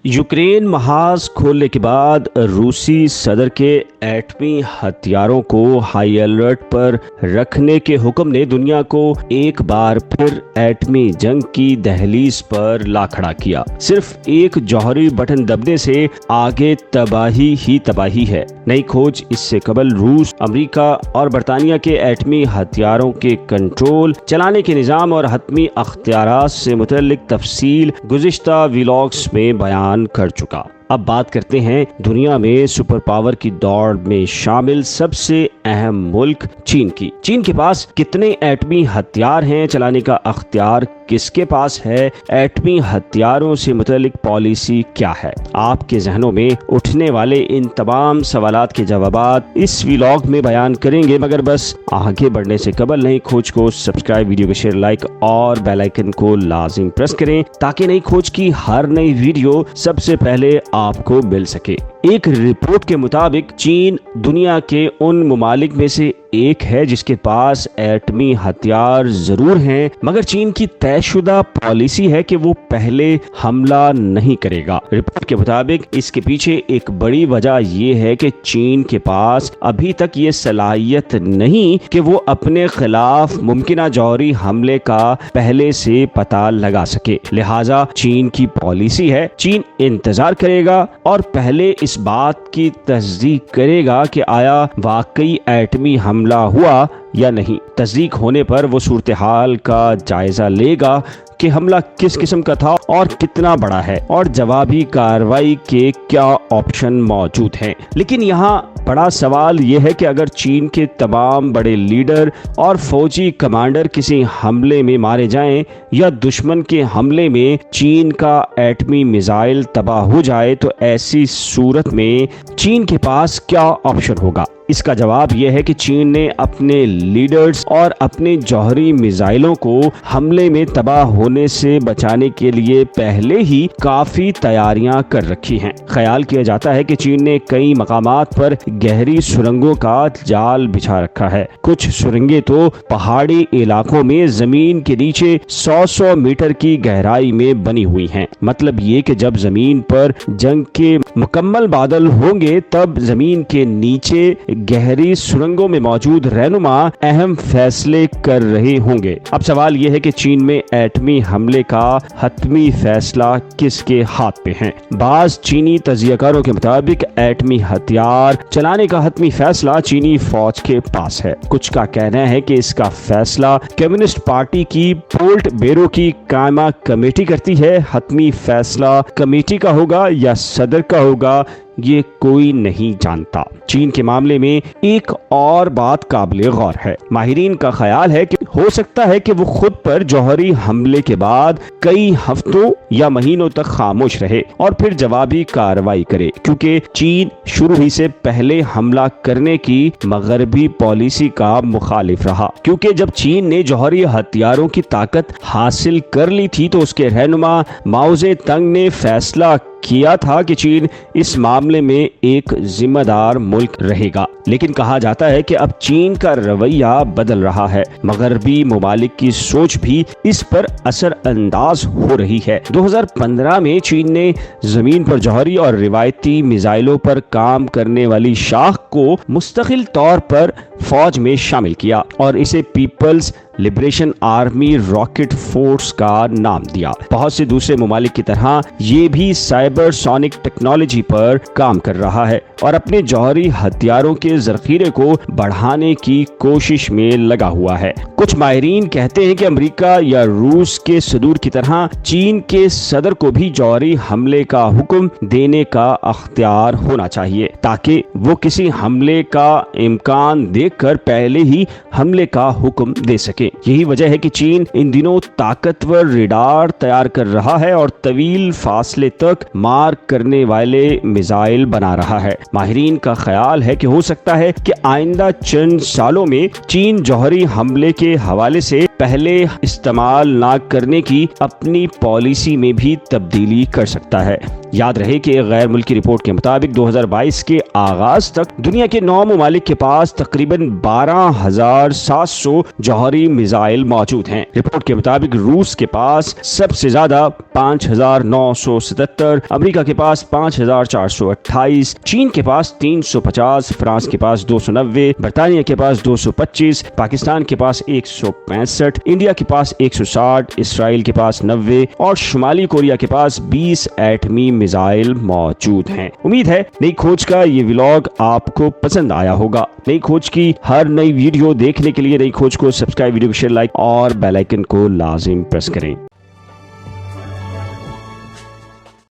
Ukraine महाज खोलने के बाद रूसी सदर के एटमी हथियारों को हाई अलर्ट पर रखने के हुक्म ने दुनिया को एक बार फिर एटमी जंग की दहलीज पर ला खड़ा किया। सिर्फ एक जौहरी बटन दबने से आगे तबाही ही तबाही है। नई खोज इससे कबल रूस, अमेरिका और बरतानिया के एटमी हथियारों के कंट्रोल, चलाने के निजाम और हतमी अख्तियारात से मुतल्लिक तफसील गुज़िश्ता व्लॉग्स में बयान कर चुका। अब बात करते हैं दुनिया में सुपर पावर की दौड़ में शामिल सबसे अहम मुल्क चीन की। चीन के पास कितने एटमी हथियार हैं, चलाने का अख्तियार किसके पास है, एटमी हथियारों से मुतल्लिक पॉलिसी क्या है। आपके जहनों में उठने वाले इन तमाम सवालात के जवाबात इस व्लॉग में बयान करेंगे, मगर बस आगे बढ़ने से कबल नई खोज को सब्सक्राइब, वीडियो को शेयर, लाइक और बेल आइकन को लाजिम प्रेस करें ताकि नई खोज की हर नई वीडियो सबसे पहले आपको मिल सके। एक रिपोर्ट के मुताबिक चीन दुनिया के उन ममालिक में से एक है जिसके पास एटमी हथियार जरूर हैं, मगर चीन की तयशुदा पॉलिसी है कि वो पहले हमला नहीं करेगा। रिपोर्ट के मुताबिक इसके पीछे एक बड़ी वजह ये है कि चीन के पास अभी तक ये सलाहियत नहीं कि वो अपने खिलाफ मुमकिन जौहरी हमले का पहले से पता लगा सके। लिहाजा चीन की पॉलिसी है, चीन इंतजार करेगा और पहले इस बात की तस्दीक करेगा कि आया वाकई एटमी हमला हुआ या नहीं। तस्दीक होने पर वो सूरत हाल का जायजा लेगा कि हमला किस किस्म का था और कितना बड़ा है और जवाबी कार्रवाई के क्या ऑप्शन मौजूद हैं। लेकिन यहाँ बड़ा सवाल यह है कि अगर चीन के तमाम बड़े लीडर और फौजी कमांडर किसी हमले में मारे जाएं या दुश्मन के हमले में चीन का एटमी मिसाइल तबाह हो जाए तो ऐसी सूरत में चीन के पास क्या ऑप्शन होगा। इसका जवाब यह है कि चीन ने अपने लीडर्स और अपने जौहरी मिसाइलों को हमले में तबाह होने से बचाने के लिए पहले ही काफी तैयारियां कर रखी हैं। ख्याल किया जाता है कि चीन ने कई मकामात पर गहरी सुरंगों का जाल बिछा रखा है। कुछ सुरंगें तो पहाड़ी इलाकों में जमीन के नीचे 100 मीटर की गहराई में बनी हुई हैं। मतलब ये कि जब जमीन पर जंग के मुकम्मल बादल होंगे तब जमीन के नीचे गहरी सुरंगों में मौजूद रहनुमा अहम फैसले कर रहे होंगे। अब सवाल यह है कि चीन में एटमी हमले का हतमी फैसला किसके हाथ पे है। बाज चीनी तज्जियाकारों के मुताबिक एटमी हथियार चलाने का हतमी फैसला चीनी फौज के पास है। कुछ का कहना है कि इसका फैसला कम्युनिस्ट पार्टी की पोल्ट ब्यूरो की कायमा कमेटी करती है। हतमी फैसला कमेटी का होगा या सदर का होगा, ये कोई नहीं जानता। चीन के मामले में एक और बात काबिल गौर है। माहिरीन का ख्याल है कि हो सकता है कि वो खुद पर जौहरी हमले के बाद कई हफ्तों या महीनों तक खामोश रहे और फिर जवाबी कार्रवाई करे, क्योंकि चीन शुरू ही से पहले हमला करने की मगरबी पॉलिसी का मुखालिफ रहा। क्योंकि जब चीन ने जौहरी हथियारों की ताकत हासिल कर ली थी तो उसके रहनुमा माओ ज़ेतुंग ने फैसला किया था कि चीन इस मामले में एक जिम्मेदार मुल्क रहेगा। लेकिन कहा जाता है कि अब चीन का रवैया बदल रहा है। मगरबी ममालिक की सोच भी इस पर असर अंदाज हो रही है। 2015 में चीन ने जमीन पर जौहरी और रिवायती मिसाइलों पर काम करने वाली शाख को मुस्तकिल तौर पर फौज में शामिल किया और इसे People's Liberation Army Rocket Force का नाम दिया। बहुत से दूसरे ममालिक की तरह ये भी साइबर सोनिक टेक्नोलॉजी पर काम कर रहा है और अपने जौहरी हथियारों के ज़ख़ीरे को बढ़ाने की कोशिश में लगा हुआ है। कुछ माहिरीन कहते हैं कि अमेरिका या रूस के सदूर की तरह चीन के सदर को भी जौहरी हमले का हुक्म देने का अख्तियार होना चाहिए ताकि वो किसी हमले का इम्कान देखकर पहले ही हमले का हुक्म दे सके। यही वजह है कि चीन इन दिनों ताकतवर रेडार तैयार कर रहा है और तवील फासले तक मार करने वाले मिसाइल बना रहा है। माहिरीन का ख्याल है कि हो सकता है कि आइंदा चंद सालों में चीन जौहरी हमले के हवाले से पहले इस्तेमाल ना करने की अपनी पॉलिसी में भी तब्दीली कर सकता है। याद रहे कि एक गैर मुल्की रिपोर्ट के मुताबिक 2022 के आगाज तक दुनिया के 9 ममालिक के पास तकरीबन 12,700 जौहरी میزائل موجود ہیں۔ رپورٹ کے مطابق روس کے پاس سب سے زیادہ 5,977، امریکہ کے پاس 5,428، چین کے پاس 350، فرانس کے پاس 290، برطانیہ کے پاس 225، پاکستان کے پاس 165، انڈیا کے پاس 160، اسرائیل کے پاس 90 اور شمالی کوریا کے پاس 20 ایٹمی میزائل موجود ہیں۔ امید ہے نئی کھوج کا یہ ولاگ آپ کو پسند آیا ہوگا۔ نئی کھوج کی ہر نئی ویڈیو دیکھنے کے لیے نئی کھوج کو سبسکرائب، ویڈیو کو شیئر، لائک اور بیل آئیکن کو لازم پریس کریں۔